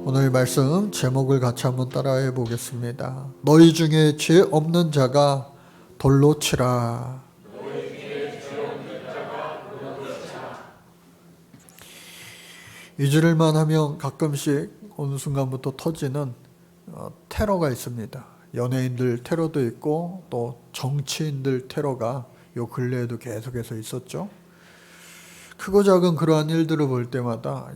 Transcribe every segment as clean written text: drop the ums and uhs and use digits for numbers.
오늘 말씀 제목을 같이 한번 따라해 보겠습니다. 너희 중에 죄 없는 자가 돌로 치라. 잊을만 하면 가끔씩 어느 순간부터 터지는 테러가 있습니다. 연예인들 테러도 있고 또 정치인들 테러가 요 근래에도 계속해서 있었죠. 크고 작은 그러한 일들을 볼 때마다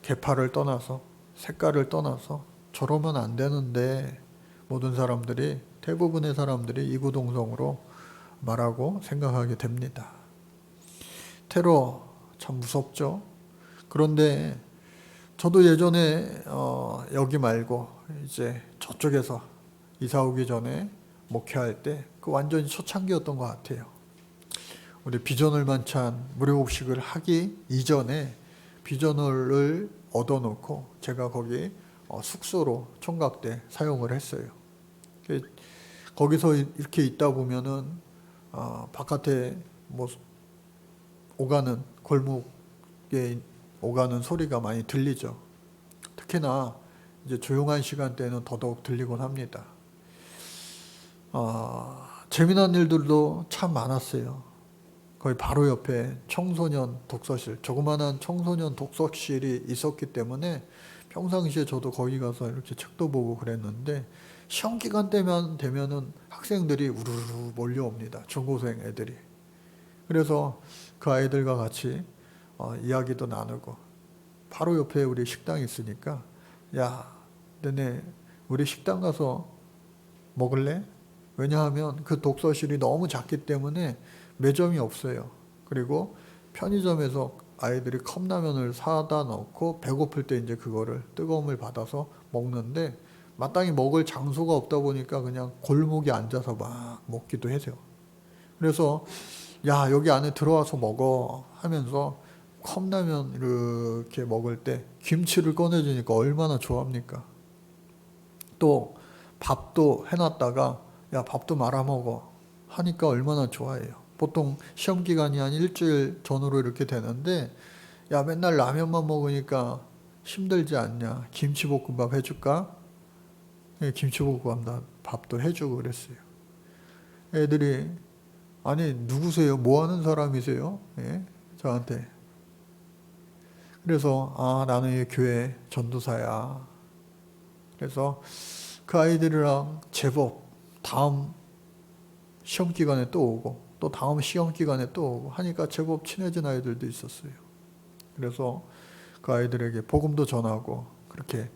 계파를 떠나서 색깔을 떠나서 저러면 안 되는데 모든 사람들이 대부분의 사람들이 이구동성으로 말하고 생각하게 됩니다. 테러 참 무섭죠. 그런데 저도 예전에 여기 말고 이제 저쪽에서 이사 오기 전에 목회할 때 그 완전히 초창기였던 것 같아요. 우리 비전을 만찬 무료급식을 하기 이전에 비전을 얻어놓고 제가 거기 숙소로 총각 때 사용을 했어요. 거기서 이렇게 있다 보면은 바깥에 뭐 오가는 골목에 오가는 소리가 많이 들리죠. 특히나 이제 조용한 시간대에는 더더욱 들리곤 합니다. 재미난 일들도 참 많았어요. 거의 바로 옆에 청소년 독서실, 조그마한 청소년 독서실이 있었기 때문에 평상시에 저도 거기 가서 이렇게 책도 보고 그랬는데 시험 기간 되면은 학생들이 우르르 몰려옵니다. 중고생 애들이. 그래서 그 아이들과 같이 이야기도 나누고 바로 옆에 우리 식당이 있으니까 야, 너네 우리 식당 가서 먹을래? 왜냐하면 그 독서실이 너무 작기 때문에 매점이 없어요. 그리고 편의점에서 아이들이 컵라면을 사다 넣고 배고플 때 이제 그거를 뜨거움을 받아서 먹는데 마땅히 먹을 장소가 없다 보니까 그냥 골목에 앉아서 막 먹기도 해요. 그래서 야, 여기 안에 들어와서 먹어 하면서 컵라면 이렇게 먹을 때 김치를 꺼내주니까 얼마나 좋아합니까? 또 밥도 해놨다가 야, 밥도 말아 먹어 하니까 얼마나 좋아해요. 보통 시험 기간이 한 일주일 전후로 이렇게 되는데 야, 맨날 라면만 먹으니까 힘들지 않냐? 김치볶음밥 해줄까? 예, 김치볶음밥 밥도 해주고 그랬어요. 애들이 아니 누구세요? 뭐 하는 사람이세요? 예? 저한테. 그래서 나는 이 교회 전도사야. 그래서 그 아이들이랑 제법 다음 시험 기간에 또 오고 또 다음 시험 기간에 또 오고 하니까 제법 친해진 아이들도 있었어요. 그래서 그 아이들에게 복음도 전하고 그렇게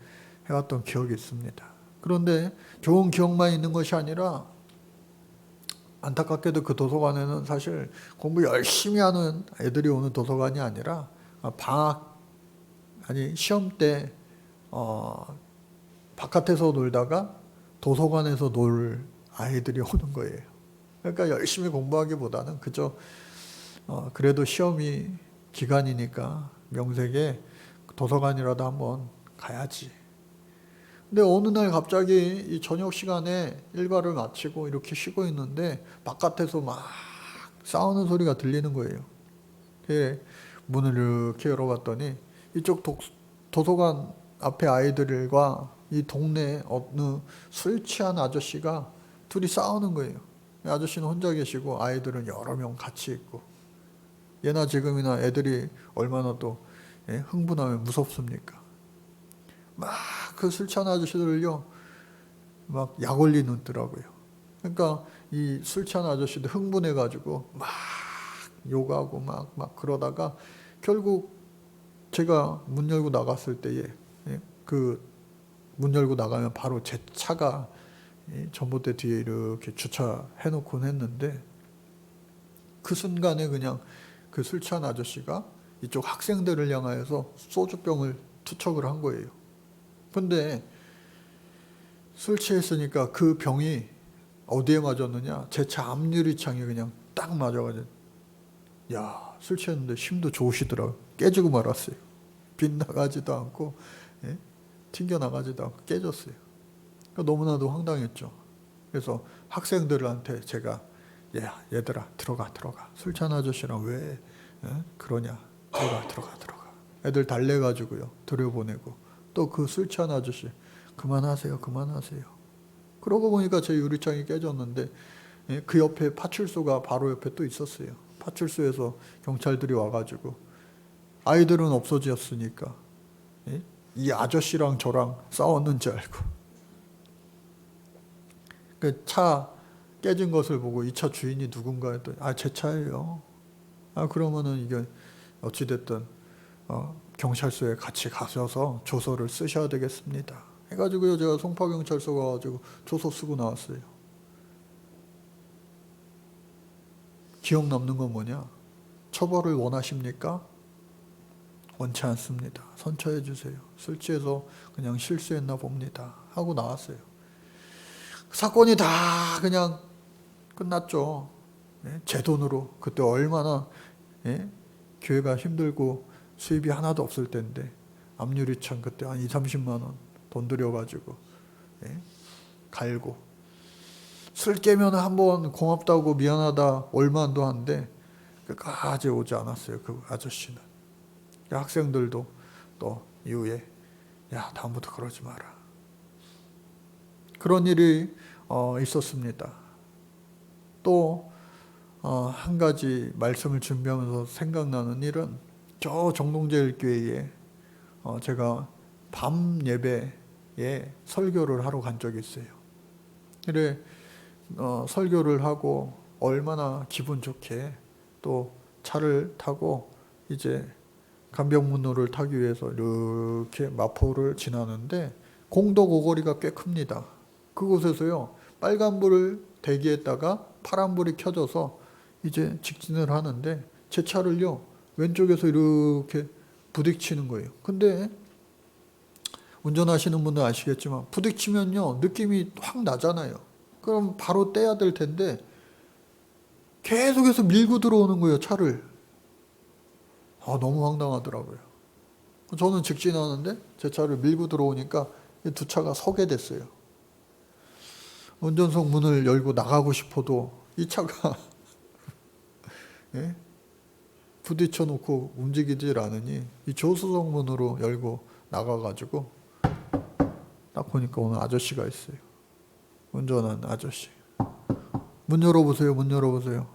해왔던 기억이 있습니다. 그런데 좋은 기억만 있는 것이 아니라 안타깝게도 그 도서관에는 사실 공부 열심히 하는 애들이 오는 도서관이 아니라 시험 때 바깥에서 놀다가 도서관에서 놀 아이들이 오는 거예요. 그러니까 열심히 공부하기보다는 그저 그래도 시험이 기간이니까 명색에 도서관이라도 한번 가야지. 근데 어느 날 갑자기 이 저녁 시간에 일과를 마치고 이렇게 쉬고 있는데 바깥에서 막 싸우는 소리가 들리는 거예요. 문을 이렇게 열어봤더니 이쪽 도서관 앞에 아이들과 이 동네 어느 술 취한 아저씨가 둘이 싸우는 거예요. 아저씨는 혼자 계시고 아이들은 여러 명 같이 있고 예나 지금이나 애들이 얼마나 또 흥분하면 무섭습니까? 막 그 술 취한 아저씨들을요 막 약 올리더라고요. 그러니까 이 술 취한 아저씨도 흥분해가지고 막 욕하고 막 그러다가 결국 제가 문 열고 나갔을 때에 그 문 열고 나가면 바로 제 차가 전봇대 뒤에 이렇게 주차해 놓곤 했는데 그 순간에 그냥 그 술 취한 아저씨가 이쪽 학생들을 향하여서 소주병을 투척을 한 거예요. 근데 술 취했으니까 그 병이 어디에 맞았느냐? 제 차 앞유리창에 그냥 딱 맞아가지고 야, 술 취했는데 힘도 좋으시더라고요. 깨지고 말았어요. 빗나가지도 않고 튕겨나가지도 않고 깨졌어요. 너무나도 황당했죠. 그래서 학생들한테 제가 야, 얘들아 들어가. 술 취한 아저씨랑 왜 그러냐? 들어가. 애들 달래가지고요. 들여보내고. 또 그 술 취한 아저씨, 그만하세요, 그만하세요. 그러고 보니까 제 유리창이 깨졌는데, 예, 그 옆에 파출소가 바로 옆에 또 있었어요. 파출소에서 경찰들이 와가지고, 아이들은 없어졌으니까, 예? 이 아저씨랑 저랑 싸웠는지 알고. 그 차 깨진 것을 보고 이 차 주인이 누군가 했더니, 제 차예요. 그러면은 이게 어찌됐든, 경찰서에 같이 가셔서 조서를 쓰셔야 되겠습니다. 해가지고요, 제가 송파경찰서 가가지고 조서 쓰고 나왔어요. 기억 남는 건 뭐냐? 처벌을 원하십니까? 원치 않습니다. 선처해 주세요. 술 취해서 그냥 실수했나 봅니다. 하고 나왔어요. 사건이 다 그냥 끝났죠. 예? 제 돈으로. 그때 얼마나, 예? 교회가 힘들고 수입이 하나도 없을 때인데 앞유리창 그때 한 2~30만 원 돈 들여가지고, 예? 갈고 술 깨면 한번 고맙다고 미안하다 얼마도 하는데 끝까지 오지 않았어요. 그 아저씨는. 학생들도 또 이후에 야, 다음부터 그러지 마라. 그런 일이 있었습니다. 또 한 가지 말씀을 준비하면서 생각나는 일은 저 정동제일교회에 제가 밤 예배에 설교를 하러 간 적이 있어요. 그래 설교를 하고 얼마나 기분 좋게 또 차를 타고 이제 간병문로를 타기 위해서 이렇게 마포를 지나는데 공덕오거리가 꽤 큽니다. 그곳에서요 빨간불을 대기했다가 파란불이 켜져서 이제 직진을 하는데 제 차를요 왼쪽에서 이렇게 부딪히는 거예요. 근데 운전하시는 분들 아시겠지만 부딪히면요 느낌이 확 나잖아요. 그럼 바로 떼야 될 텐데 계속해서 밀고 들어오는 거예요, 차를. 너무 황당하더라고요. 저는 직진하는데 제 차를 밀고 들어오니까 두 차가 서게 됐어요. 운전석 문을 열고 나가고 싶어도 이 차가 예? 부딪혀 놓고 움직이질 않으니 이 조수석 문으로 열고 나가가지고 딱 보니까 오늘 아저씨가 있어요. 운전한 아저씨. 문 열어보세요, 문 열어보세요.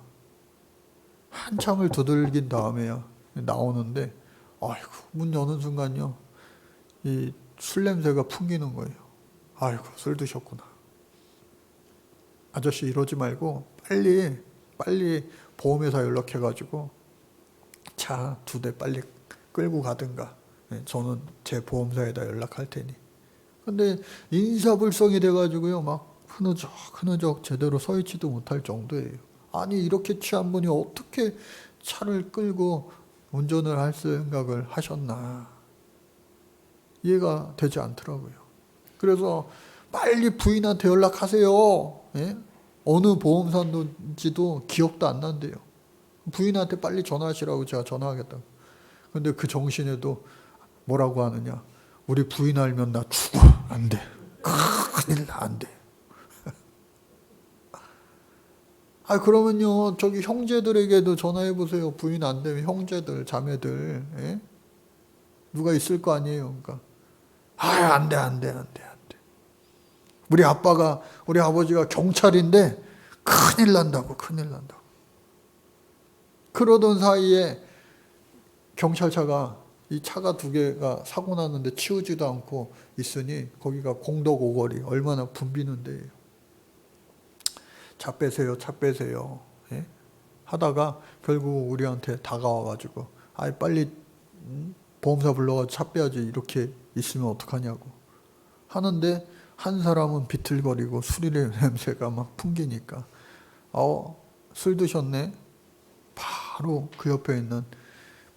한참을 두들긴 다음에야 나오는데, 아이고, 문 여는 순간요, 이 술 냄새가 풍기는 거예요. 아이고, 술 드셨구나. 아저씨 이러지 말고 빨리 보험회사 연락해가지고 차 2대 빨리 끌고 가든가. 저는 제 보험사에다 연락할 테니. 근데 인사불성이 돼가지고요, 막 흐느적 제대로 서 있지도 못할 정도예요. 아니 이렇게 취한 분이 어떻게 차를 끌고 운전을 할 생각을 하셨나 이해가 되지 않더라고요. 그래서 빨리 부인한테 연락하세요. 예? 어느 보험사인지도 기억도 안 난대요. 부인한테 빨리 전화하시라고 제가 전화하겠다고. 근데 그 정신에도 뭐라고 하느냐. 우리 부인 알면 나 죽어. 안 돼. 큰일 나. 안 돼. 그러면요, 저기 형제들에게도 전화해보세요. 부인 안 되면 형제들, 자매들, 예? 누가 있을 거 아니에요. 그러니까, 안 돼. 우리 아버지가 경찰인데, 큰일 난다고. 그러던 사이에 경찰차가, 이 차가 2개가 사고 났는데 치우지도 않고 있으니, 거기가 공덕오거리, 얼마나 붐비는 데예요. 차 빼세요. 예? 하다가 결국 우리한테 다가와가지고 빨리 보험사 불러가지고 차 빼야지 이렇게 있으면 어떡하냐고 하는데 한 사람은 비틀거리고 술의 냄새가 막 풍기니까 술 드셨네? 바로 그 옆에 있는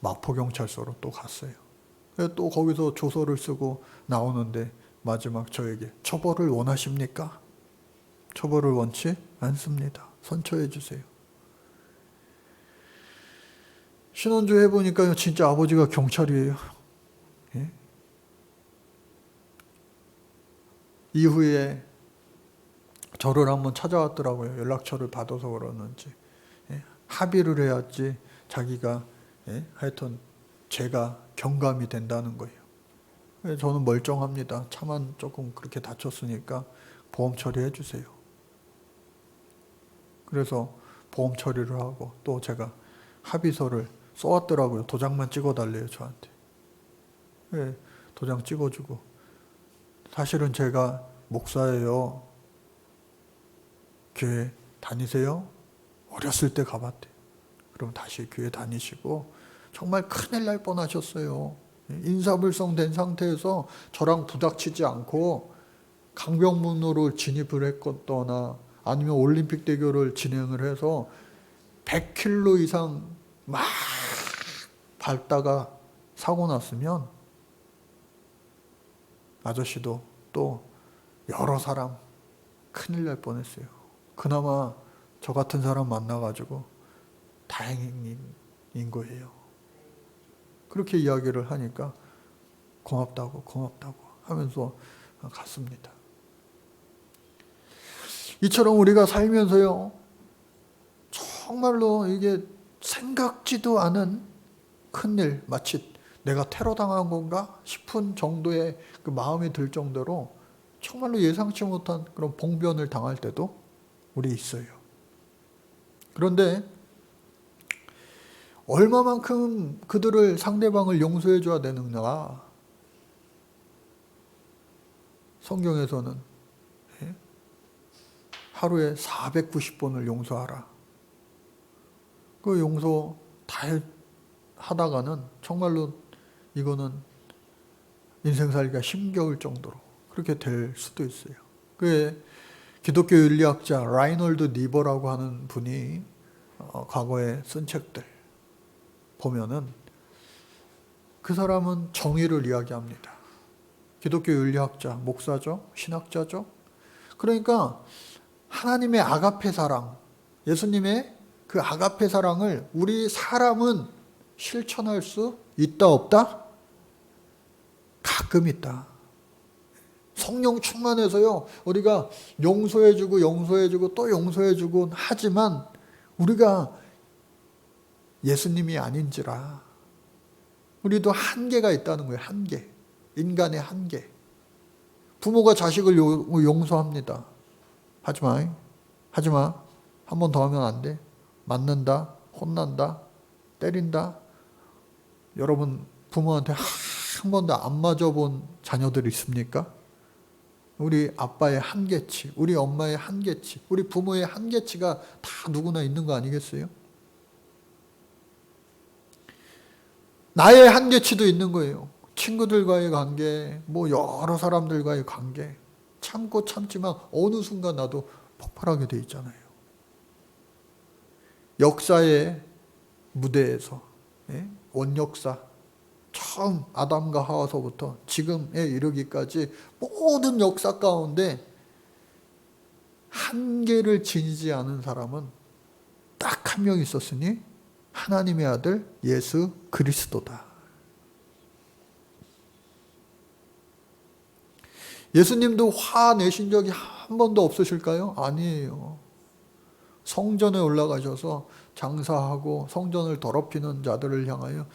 마포경찰서로 또 갔어요. 또 거기서 조서를 쓰고 나오는데 마지막 저에게 처벌을 원하십니까? 처벌을 원치 않습니다. 선처해 주세요. 신원조 해보니까 진짜 아버지가 경찰이에요. 예? 이후에 저를 한번 찾아왔더라고요. 연락처를 받아서 그러는지. 예? 합의를 해야지 자기가 하여튼 제가 경감이 된다는 거예요. 저는 멀쩡합니다. 차만 조금 그렇게 다쳤으니까 보험 처리해 주세요. 그래서 보험 처리를 하고 또 제가 합의서를 써왔더라고요. 도장만 찍어달래요, 저한테. 예, 도장 찍어주고. 사실은 제가 목사예요. 교회 다니세요? 어렸을 때 가봤대. 그럼 다시 교회 다니시고 정말 큰일 날 뻔하셨어요. 인사불성 된 상태에서 저랑 부닥치지 않고 강병문으로 진입을 했거나 아니면 올림픽 대교를 진행을 해서 100km 이상 막 밟다가 사고 났으면 아저씨도 또 여러 사람 큰일 날 뻔했어요. 그나마 저 같은 사람 만나가지고 다행인 거예요. 그렇게 이야기를 하니까 고맙다고 하면서 갔습니다. 이처럼 우리가 살면서요, 정말로 이게 생각지도 않은 큰일, 마치 내가 테러 당한 건가 싶은 정도의 그 마음이 들 정도로 정말로 예상치 못한 그런 봉변을 당할 때도 우리 있어요. 그런데 얼마만큼 그들을 상대방을 용서해 줘야 되느냐. 성경에서는 하루에 490번을 용서하라. 그 용서 다 하다가는 정말로 이거는 인생 살기가 힘겨울 정도로 그렇게 될 수도 있어요. 그 기독교 윤리학자 라이놀드 니버라고 하는 분이 과거에 쓴 책들 보면은 그 사람은 정의를 이야기합니다. 기독교 윤리학자, 목사죠, 신학자죠. 그러니까 하나님의 아가페 사랑, 예수님의 그 아가페 사랑을 우리 사람은 실천할 수 있다 없다? 가끔 있다. 성령 충만해서요, 우리가 용서해주고 또 용서해주고 하지만 우리가 예수님이 아닌지라 우리도 한계가 있다는 거예요. 한계. 인간의 한계. 부모가 자식을 용서합니다. 하지마. 한 번 더 하면 안 돼. 맞는다. 혼난다. 때린다. 여러분 부모한테 한 번도 안 맞아본 자녀들 있습니까? 우리 아빠의 한계치, 우리 엄마의 한계치, 우리 부모의 한계치가 다 누구나 있는 거 아니겠어요? 나의 한계치도 있는 거예요. 친구들과의 관계, 뭐 여러 사람들과의 관계. 참고 참지만 어느 순간 나도 폭발하게 돼 있잖아요. 역사의 무대에서, 원역사, 처음 아담과 하와서부터 지금에 이르기까지 모든 역사 가운데 한계를 지니지 않은 사람은 딱 한 명 있었으니 하나님의 아들 예수 그리스도다. 예수님도 화내신 적이 한 번도 없으실까요? 아니에요. 성전에 올라가셔서 장사하고 성전을 더럽히는 자들을 향하여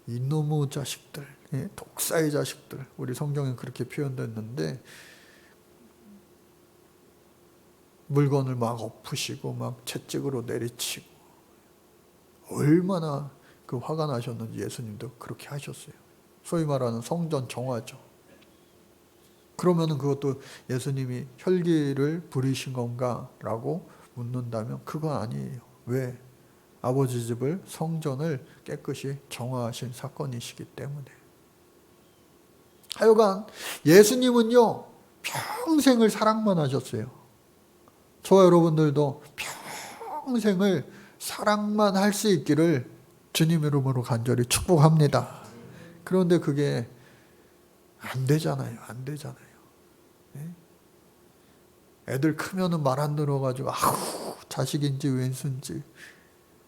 이놈의 자식들, 독사의 자식들, 우리 성경에 그렇게 표현됐는데 물건을 막 엎으시고 막 채찍으로 내리치고 얼마나 그 화가 나셨는지 예수님도 그렇게 하셨어요. 소위 말하는 성전 정화죠. 그러면은 그것도 예수님이 혈기를 부리신 건가라고 묻는다면 그건 아니에요. 왜? 아버지 집을, 성전을 깨끗이 정화하신 사건이시기 때문에. 하여간 예수님은요, 평생을 사랑만 하셨어요. 저와 여러분들도 평생을 사랑만 할 수 있기를 주님 이름으로 간절히 축복합니다. 그런데 그게 안 되잖아요. 애들 크면은 말 안 들어가지고 아우 자식인지 왼수인지.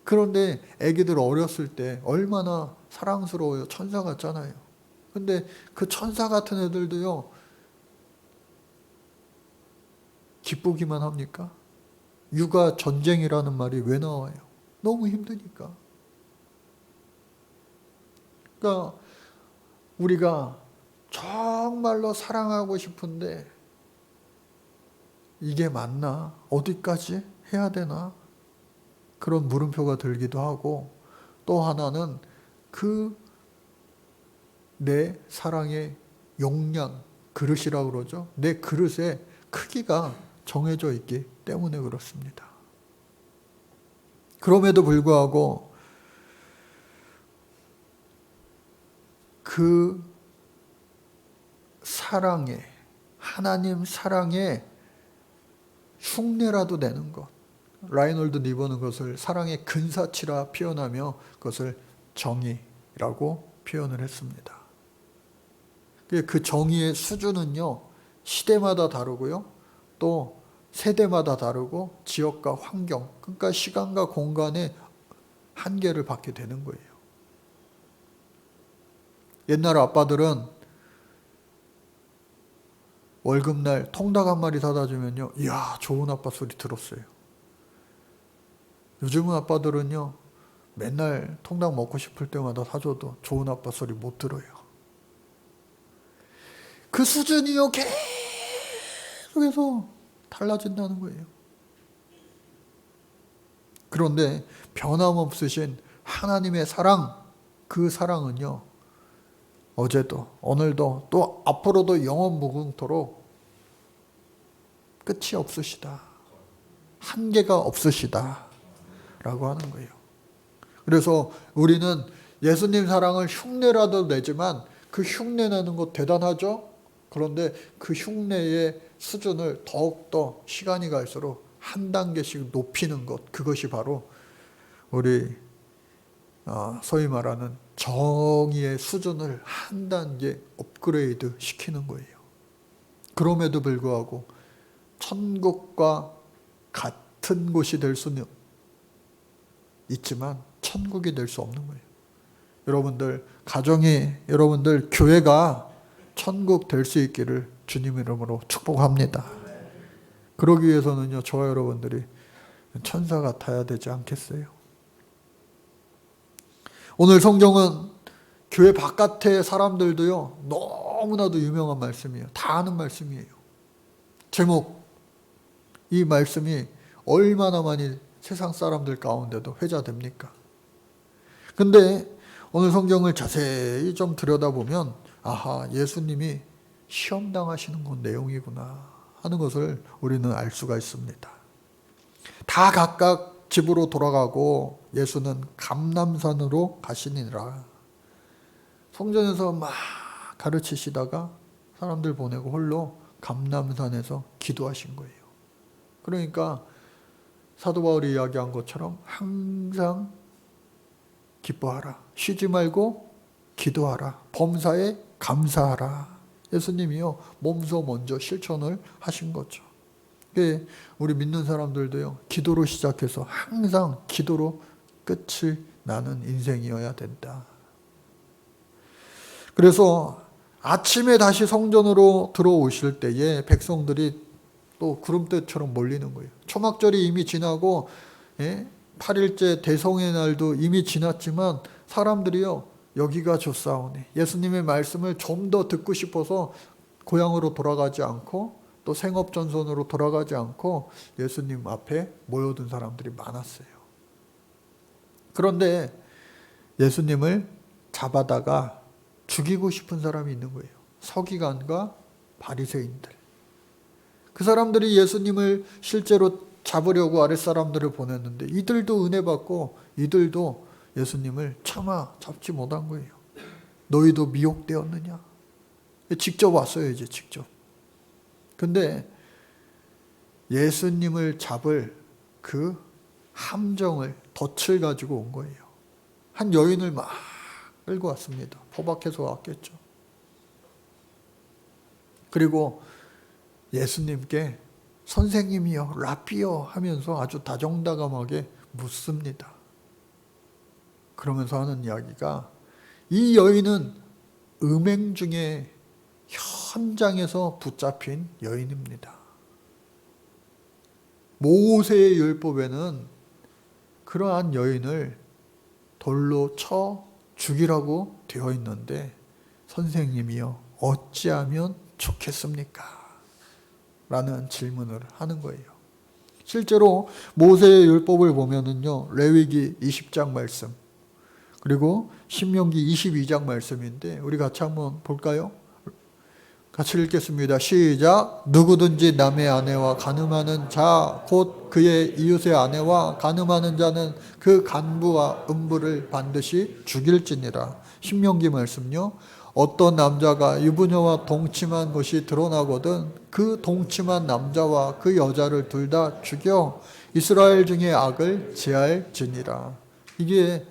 그런데 애기들 어렸을 때 얼마나 사랑스러워요. 천사 같잖아요. 근데 그 천사 같은 애들도요, 기쁘기만 합니까? 육아 전쟁이라는 말이 왜 나와요? 너무 힘드니까. 그러니까 우리가 정말로 사랑하고 싶은데 이게 맞나? 어디까지 해야 되나? 그런 물음표가 들기도 하고, 또 하나는 그 내 사랑의 용량, 그릇이라고 그러죠. 내 그릇의 크기가 정해져 있기 때문에 그렇습니다. 그럼에도 불구하고 그 사랑에, 하나님 사랑에 흉내라도 내는 것, 라이놀드 니버는 그것을 사랑의 근사치라 표현하며 그것을 정의라고 표현을 했습니다. 그 정의의 수준은요, 시대마다 다르고요, 또 세대마다 다르고 지역과 환경, 그러니까 시간과 공간의 한계를 받게 되는 거예요. 옛날 아빠들은 월급날 통닭 한 마리 사다 주면요, 이야, 좋은 아빠 소리 들었어요. 요즘은 아빠들은요, 맨날 통닭 먹고 싶을 때마다 사줘도 좋은 아빠 소리 못 들어요. 그 수준이요, 계속해서 달라진다는 거예요. 그런데 변함없으신 하나님의 사랑, 그 사랑은요, 어제도 오늘도 또 앞으로도 영원 무궁토록 끝이 없으시다, 한계가 없으시다 라고 하는 거예요. 그래서 우리는 예수님 사랑을 흉내라도 내지만 그 흉내내는 거 대단하죠? 그런데 그 흉내의 수준을 더욱더 시간이 갈수록 한 단계씩 높이는 것, 그것이 바로 우리 소위 말하는 정의의 수준을 한 단계 업그레이드 시키는 거예요. 그럼에도 불구하고 천국과 같은 곳이 될 수는 있지만 천국이 될 수 없는 거예요. 여러분들 가정이, 여러분들 교회가 천국 될 수 있기를 주님 이름으로 축복합니다. 그러기 위해서는요, 저와 여러분들이 천사 같아야 되지 않겠어요? 오늘 성경은 교회 바깥의 사람들도요, 너무나도 유명한 말씀이에요. 다 아는 말씀이에요. 제목, 이 말씀이 얼마나 많이 세상 사람들 가운데도 회자됩니까? 근데 오늘 성경을 자세히 좀 들여다보면, 아하, 예수님이 시험당하시는 건 내용이구나 하는 것을 우리는 알 수가 있습니다. 다 각각 집으로 돌아가고 예수는 감람산으로 가시니라. 성전에서 막 가르치시다가 사람들 보내고 홀로 감람산에서 기도하신 거예요. 그러니까 사도 바울이 이야기한 것처럼 항상 기뻐하라, 쉬지 말고 기도하라, 범사에 감사하라. 예수님이요, 몸소 먼저 실천을 하신 거죠. 우리 믿는 사람들도요, 기도로 시작해서 항상 기도로 끝이 나는 인생이어야 된다. 그래서 아침에 다시 성전으로 들어오실 때에 백성들이 또 구름대처럼 몰리는 거예요. 초막절이 이미 지나고 8일째 대성의 날도 이미 지났지만 사람들이요, 여기가 좋사오니, 예수님의 말씀을 좀 더 듣고 싶어서 고향으로 돌아가지 않고 또 생업전선으로 돌아가지 않고 예수님 앞에 모여든 사람들이 많았어요. 그런데 예수님을 잡아다가 죽이고 싶은 사람이 있는 거예요. 서기관과 바리새인들. 그 사람들이 예수님을 실제로 잡으려고 아랫사람들을 보냈는데 이들도 은혜 받고 이들도 예수님을 차마 잡지 못한 거예요. 너희도 미혹되었느냐? 직접 왔어요, 이제 직접. 근데 예수님을 잡을 그 함정을, 덫을 가지고 온 거예요. 한 여인을 막 끌고 왔습니다. 포박해서 왔겠죠. 그리고 예수님께 선생님이요, 라삐요 하면서 아주 다정다감하게 묻습니다. 그러면서 하는 이야기가, 이 여인은 음행 중에 현장에서 붙잡힌 여인입니다. 모세의 율법에는 그러한 여인을 돌로 쳐 죽이라고 되어 있는데 선생님이요, 어찌하면 좋겠습니까? 라는 질문을 하는 거예요. 실제로 모세의 율법을 보면은요, 레위기 20장 말씀, 그리고 신명기 22장 말씀인데 우리 같이 한번 볼까요? 같이 읽겠습니다. 시작. 누구든지 남의 아내와 간음하는 자 곧 그의 이웃의 아내와 간음하는 자는 그 간부와 음부를 반드시 죽일지니라. 신명기 말씀요. 어떤 남자가 유부녀와 동침한 것이 드러나거든 그 동침한 남자와 그 여자를 둘 다 죽여 이스라엘 중에 악을 제할지니라. 이게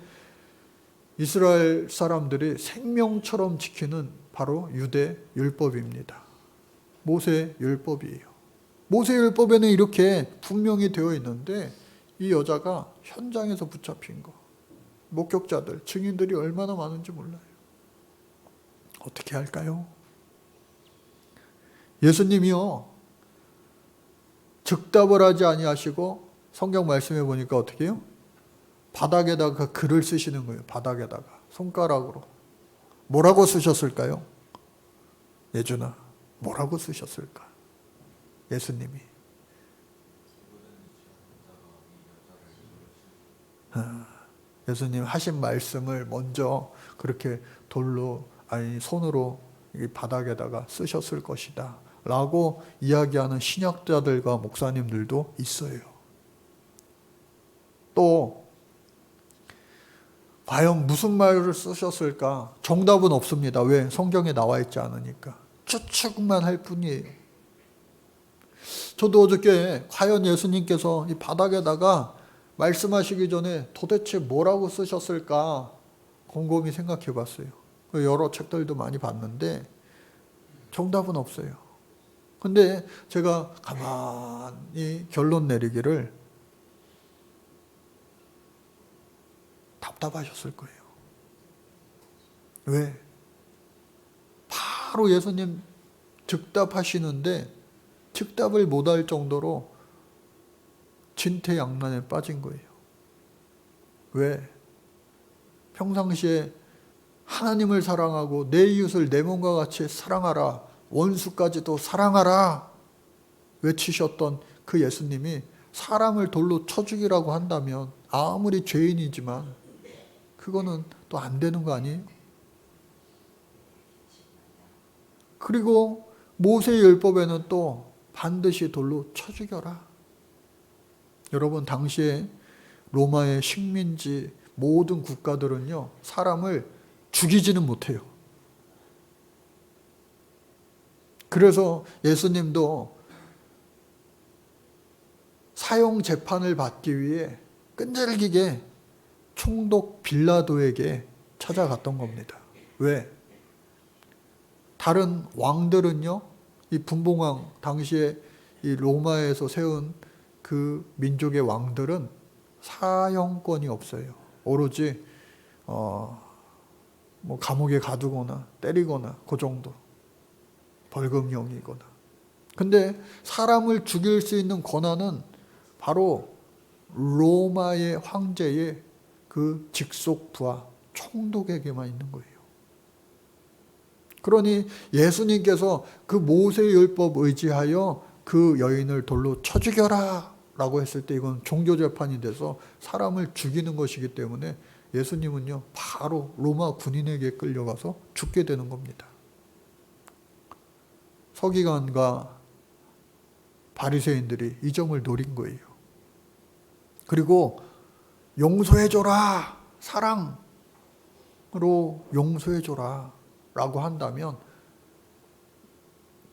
이스라엘 사람들이 생명처럼 지키는 바로 유대 율법입니다. 모세 율법이에요. 모세 율법에는 이렇게 분명히 되어 있는데 이 여자가 현장에서 붙잡힌 거, 목격자들, 증인들이 얼마나 많은지 몰라요. 어떻게 할까요? 예수님이요, 즉답을 하지 아니하시고 성경 말씀해 보니까 어떻게 해요? 바닥에다가 글을 쓰시는 거예요. 바닥에다가 손가락으로. 뭐라고 쓰셨을까요? 예준아, 뭐라고 쓰셨을까? 예수님이. 예수님 하신 말씀을 먼저 그렇게 돌로, 아니 손으로 이 바닥에다가 쓰셨을 것이다 라고 이야기하는 신학자들과 목사님들도 있어요. 또 과연 무슨 말을 쓰셨을까? 정답은 없습니다. 왜? 성경에 나와 있지 않으니까. 추측만 할 뿐이에요. 저도 어저께 과연 예수님께서 이 바닥에다가 말씀하시기 전에 도대체 뭐라고 쓰셨을까 곰곰이 생각해 봤어요. 여러 책들도 많이 봤는데 정답은 없어요. 근데 제가 가만히 결론 내리기를 답답하셨을 거예요. 왜? 바로 예수님 즉답하시는데 즉답을 못할 정도로 진퇴양난에 빠진 거예요. 왜? 평상시에 하나님을 사랑하고 내 이웃을 내 몸과 같이 사랑하라, 원수까지도 사랑하라 외치셨던 그 예수님이 사람을 돌로 쳐 죽이라고 한다면 아무리 죄인이지만 그거는 또 안 되는 거 아니에요? 그리고 모세의 율법에는 또 반드시 돌로 쳐 죽여라. 여러분, 당시에 로마의 식민지 모든 국가들은요, 사람을 죽이지는 못해요. 그래서 예수님도 사형 재판을 받기 위해 끈질기게 총독 빌라도에게 찾아갔던 겁니다. 왜? 다른 왕들은요, 이 분봉왕, 당시에 이 로마에서 세운 그 민족의 왕들은 사형권이 없어요. 오로지 뭐 감옥에 가두거나 때리거나 그 정도, 벌금형이거나. 근데 사람을 죽일 수 있는 권한은 바로 로마의 황제의 그 직속 부하 총독에게만 있는 거예요. 그러니 예수님께서 그 모세율법 의지하여 그 여인을 돌로 쳐 죽여라 라고 했을 때 이건 종교재판이 돼서 사람을 죽이는 것이기 때문에 예수님은요, 바로 로마 군인에게 끌려가서 죽게 되는 겁니다. 서기관과 바리새인들이 이 점을 노린 거예요. 그리고 용서해줘라, 사랑으로 용서해줘라 라고 한다면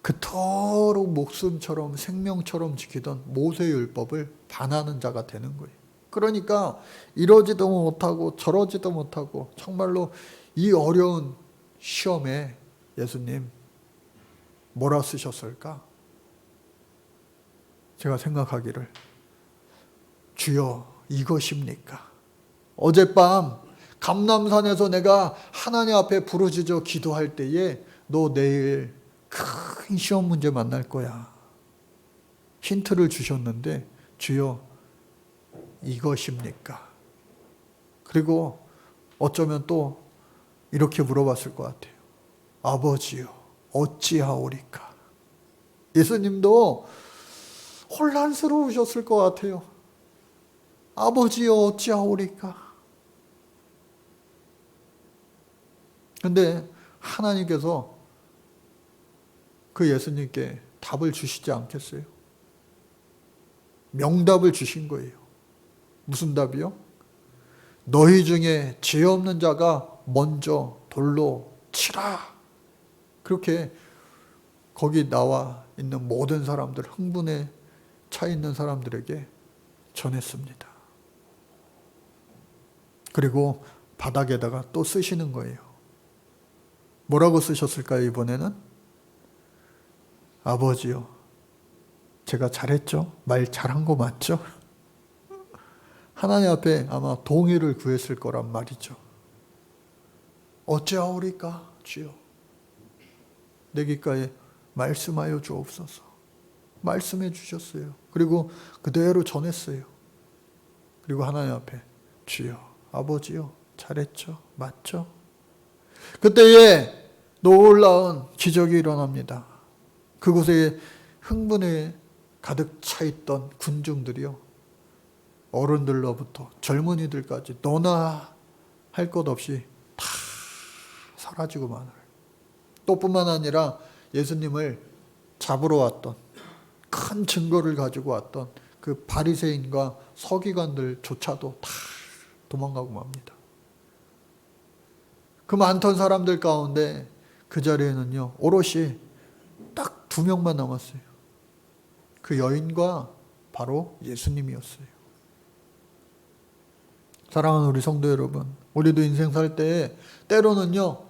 그토록 목숨처럼 생명처럼 지키던 모세율법을 반하는 자가 되는 거예요. 그러니까 이러지도 못하고 저러지도 못하고 정말로 이 어려운 시험에 예수님 뭐라 쓰셨을까? 제가 생각하기를, 주여 이것입니까? 어젯밤 감람산에서 내가 하나님 앞에 부르짖어 기도할 때에 너 내일 큰 시험 문제 만날 거야. 힌트를 주셨는데 주여 이것입니까? 그리고 어쩌면 또 이렇게 물어봤을 것 같아요. 아버지요, 어찌하오리까? 예수님도 혼란스러우셨을 것 같아요. 아버지요, 어찌하오리까? 근데 하나님께서 그 예수님께 답을 주시지 않겠어요? 명답을 주신 거예요. 무슨 답이요? 너희 중에 죄 없는 자가 먼저 돌로 치라. 그렇게 거기 나와 있는 모든 사람들, 흥분에 차 있는 사람들에게 전했습니다. 그리고 바닥에다가 또 쓰시는 거예요. 뭐라고 쓰셨을까요, 이번에는? 아버지요, 제가 잘했죠? 말 잘한 거 맞죠? 하나님 앞에 아마 동의를 구했을 거란 말이죠. 어찌하오리까 주여, 내 귓가에 말씀하여 주옵소서. 말씀해 주셨어요. 그리고 그대로 전했어요. 그리고 하나님 앞에 주여, 아버지요, 잘했죠? 맞죠? 그때에 놀라운 기적이 일어납니다. 그곳에 흥분에 가득 차 있던 군중들이요, 어른들로부터 젊은이들까지 너나 할 것 없이 다 사라지고 마늘. 또 뿐만 아니라 예수님을 잡으러 왔던, 큰 증거를 가지고 왔던 그 바리새인과 서기관들조차도 다 도망가고 맙니다. 그 많던 사람들 가운데 그 자리에는요, 오롯이 딱 2명만 남았어요. 그 여인과 바로 예수님이었어요. 사랑하는 우리 성도 여러분, 우리도 인생 살 때 때로는요,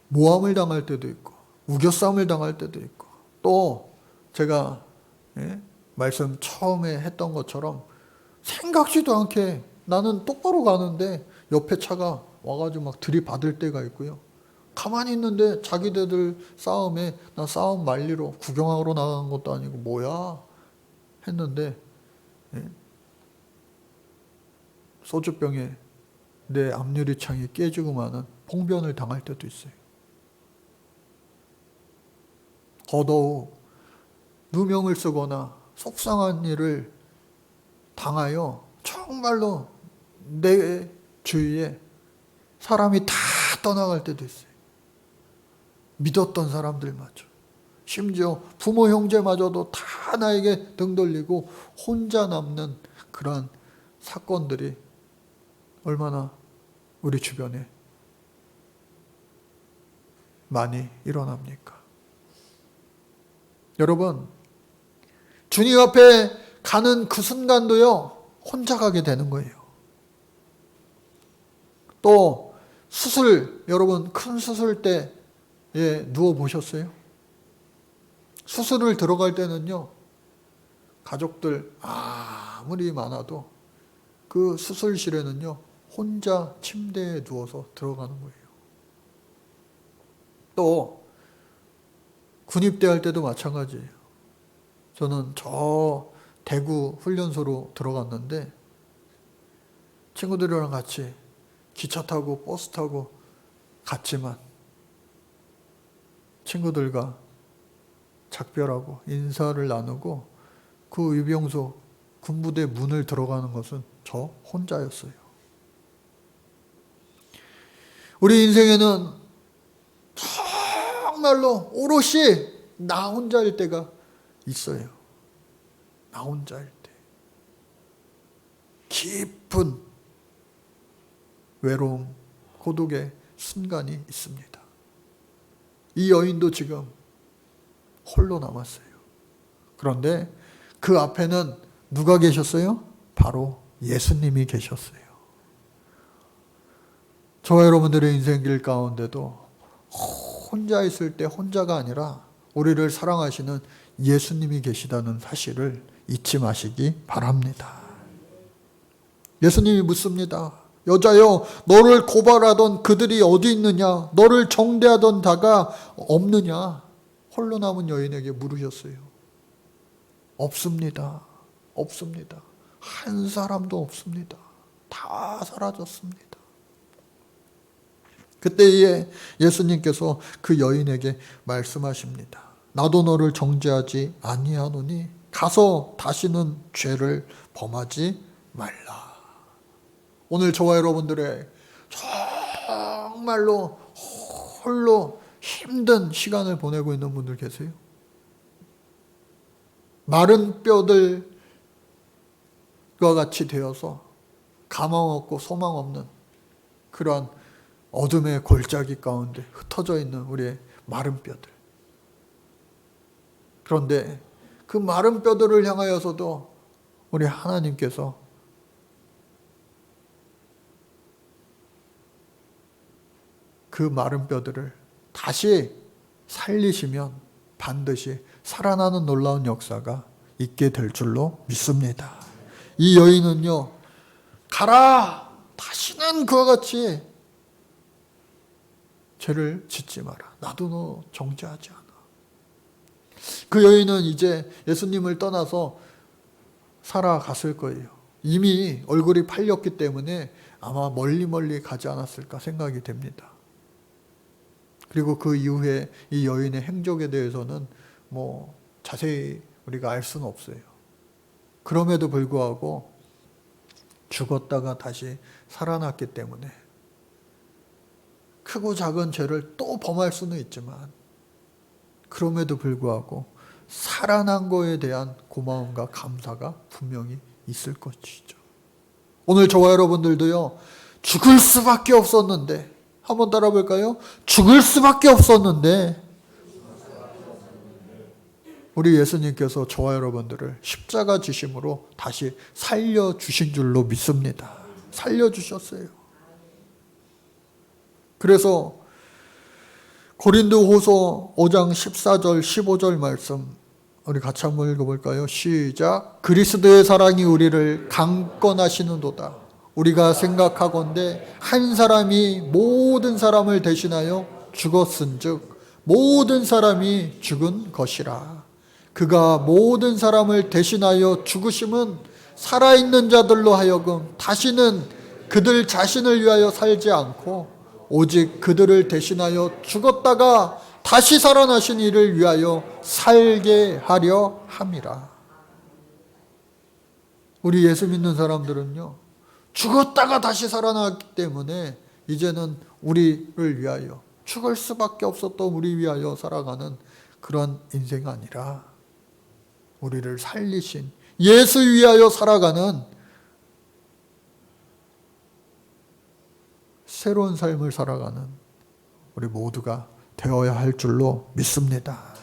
모함을 당할 때도 있고 우겨싸움을 당할 때도 있고, 또 제가 말씀 처음에 했던 것처럼 생각지도 않게 나는 똑바로 가는데 옆에 차가 와가지고 막 들이받을 때가 있고요. 가만히 있는데 자기들 싸움에 나 싸움 말리러 구경하러 나간 것도 아니고 뭐야 했는데 소주병에 내 앞유리창이 깨지고 마는 봉변을 당할 때도 있어요. 더더욱 누명을 쓰거나 속상한 일을 당하여 정말로 내 주위에 사람이 다 떠나갈 때도 있어요. 믿었던 사람들마저, 심지어 부모 형제마저도 다 나에게 등 돌리고 혼자 남는 그러한 사건들이 얼마나 우리 주변에 많이 일어납니까? 여러분, 주님 앞에 가는 그 순간도요, 혼자 가게 되는 거예요. 또 수술, 여러분 큰 수술대에 누워 보셨어요? 수술을 들어갈 때는요, 가족들 아무리 많아도 그 수술실에는요, 혼자 침대에 누워서 들어가는 거예요. 또 군입대 할 때도 마찬가지예요. 저는 저 대구 훈련소로 들어갔는데 친구들이랑 같이 기차 타고 버스 타고 갔지만 친구들과 작별하고 인사를 나누고 그 유병소 군부대 문을 들어가는 것은 저 혼자였어요. 우리 인생에는 정말로 오롯이 나 혼자일 때가 있어요. 나 혼자일 때. 깊은 외로움, 고독의 순간이 있습니다. 이 여인도 지금 홀로 남았어요. 그런데 그 앞에는 누가 계셨어요? 바로 예수님이 계셨어요. 저와 여러분들의 인생길 가운데도 혼자 있을 때 혼자가 아니라 우리를 사랑하시는 예수님이 계시다는 사실을 잊지 마시기 바랍니다. 예수님이 묻습니다. 여자여, 너를 고발하던 그들이 어디 있느냐? 너를 정죄하던 자가 없느냐? 홀로 남은 여인에게 물으셨어요. 없습니다. 없습니다. 한 사람도 없습니다. 다 사라졌습니다. 그때에 예수님께서 그 여인에게 말씀하십니다. 나도 너를 정죄하지 아니하노니 가서 다시는 죄를 범하지 말라. 오늘 저와 여러분들의 정말로 홀로 힘든 시간을 보내고 있는 분들 계세요? 마른 뼈들과 같이 되어서 가망 없고 소망 없는 그러한 어둠의 골짜기 가운데 흩어져 있는 우리의 마른 뼈들. 그런데 그 마른 뼈들을 향하여서도 우리 하나님께서 그 마른 뼈들을 다시 살리시면 반드시 살아나는 놀라운 역사가 있게 될 줄로 믿습니다. 이 여인은요, 가라! 다시는 그와 같이 죄를 짓지 마라. 나도 너 정죄하지 않아. 그 여인은 이제 예수님을 떠나서 살아갔을 거예요. 이미 얼굴이 팔렸기 때문에 아마 멀리 가지 않았을까 생각이 됩니다. 그리고 그 이후에 이 여인의 행적에 대해서는 뭐 자세히 우리가 알 수는 없어요. 그럼에도 불구하고 죽었다가 다시 살아났기 때문에 크고 작은 죄를 또 범할 수는 있지만 그럼에도 불구하고 살아난 거에 대한 고마움과 감사가 분명히 있을 것이죠. 오늘 저와 여러분들도요, 죽을 수밖에 없었는데, 한번 따라 볼까요? 죽을 수밖에 없었는데 우리 예수님께서 저와 여러분들을 십자가 지심으로 다시 살려주신 줄로 믿습니다. 살려주셨어요. 그래서 고린도후서 5장 14절 15절 말씀 우리 같이 한번 읽어볼까요? 시작. 그리스도의 사랑이 우리를 강권하시는도다. 우리가 생각하건대 한 사람이 모든 사람을 대신하여 죽었은즉 모든 사람이 죽은 것이라. 그가 모든 사람을 대신하여 죽으심은 살아있는 자들로 하여금 다시는 그들 자신을 위하여 살지 않고 오직 그들을 대신하여 죽었다가 다시 살아나신 이를 위하여 살게 하려 함이라. 우리 예수 믿는 사람들은요, 죽었다가 다시 살아났기 때문에 이제는 우리를 위하여, 죽을 수밖에 없었던 우리 위하여 살아가는 그런 인생 아니라 우리를 살리신 예수 위하여 살아가는 새로운 삶을 살아가는 우리 모두가 되어야 할 줄로 믿습니다.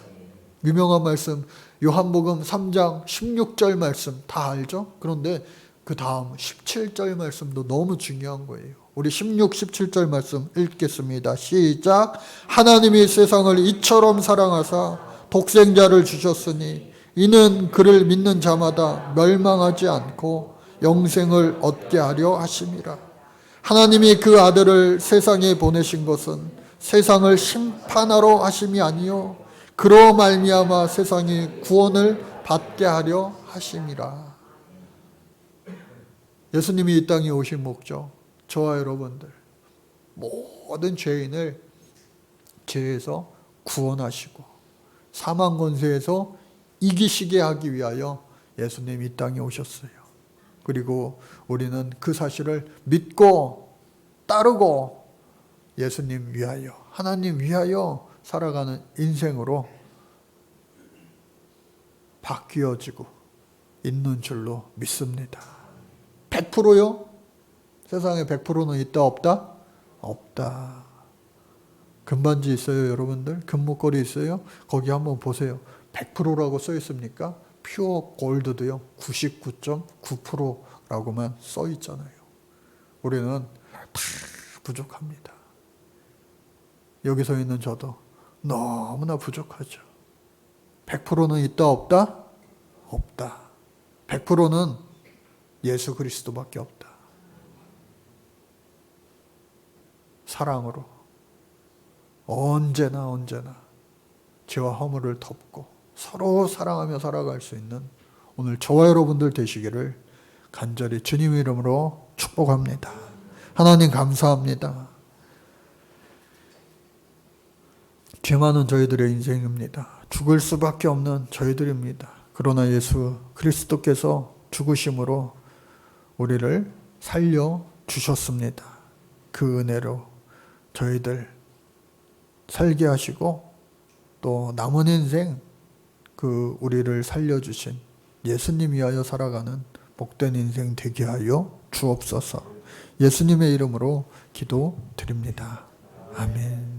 유명한 말씀 요한복음 3장 16절 말씀 다 알죠? 그런데 그 다음 17절 말씀도 너무 중요한 거예요. 우리 16, 17절 말씀 읽겠습니다. 시작. 하나님이 세상을 이처럼 사랑하사 독생자를 주셨으니 이는 그를 믿는 자마다 멸망하지 않고 영생을 얻게 하려 하심이라. 하나님이 그 아들을 세상에 보내신 것은 세상을 심판하러 하심이 아니요 그로 말미암아 세상이 구원을 받게 하려 하심이라. 예수님이 이 땅에 오신 목적, 저와 여러분들 모든 죄인을 죄에서 구원하시고 사망 권세에서 이기시게 하기 위하여 예수님이 이 땅에 오셨어요. 그리고 우리는 그 사실을 믿고 따르고 예수님 위하여, 하나님 위하여 살아가는 인생으로 바뀌어지고 있는 줄로 믿습니다. 100%요? 세상에 100%는 있다 없다? 없다. 금반지 있어요, 여러분들? 금목걸이 있어요? 거기 한번 보세요. 100%라고 써 있습니까? 퓨어 골드도요, 99.9%라고만 써 있잖아요. 우리는 다 부족합니다. 여기서 있는 저도 너무나 부족하죠. 100%는 있다 없다? 없다. 100%는 예수 그리스도밖에 없다. 사랑으로 언제나 죄와 허물을 덮고 서로 사랑하며 살아갈 수 있는 오늘 저와 여러분들 되시기를 간절히 주님 이름으로 축복합니다. 하나님 감사합니다. 죄 많은 저희들의 인생입니다. 죽을 수밖에 없는 저희들입니다. 그러나 예수 그리스도께서 죽으심으로 우리를 살려 주셨습니다. 그 은혜로 저희들 살게 하시고 또 남은 인생 그 우리를 살려주신 예수님 위하여 살아가는 복된 인생 되게 하여 주옵소서. 예수님의 이름으로 기도드립니다. 아멘.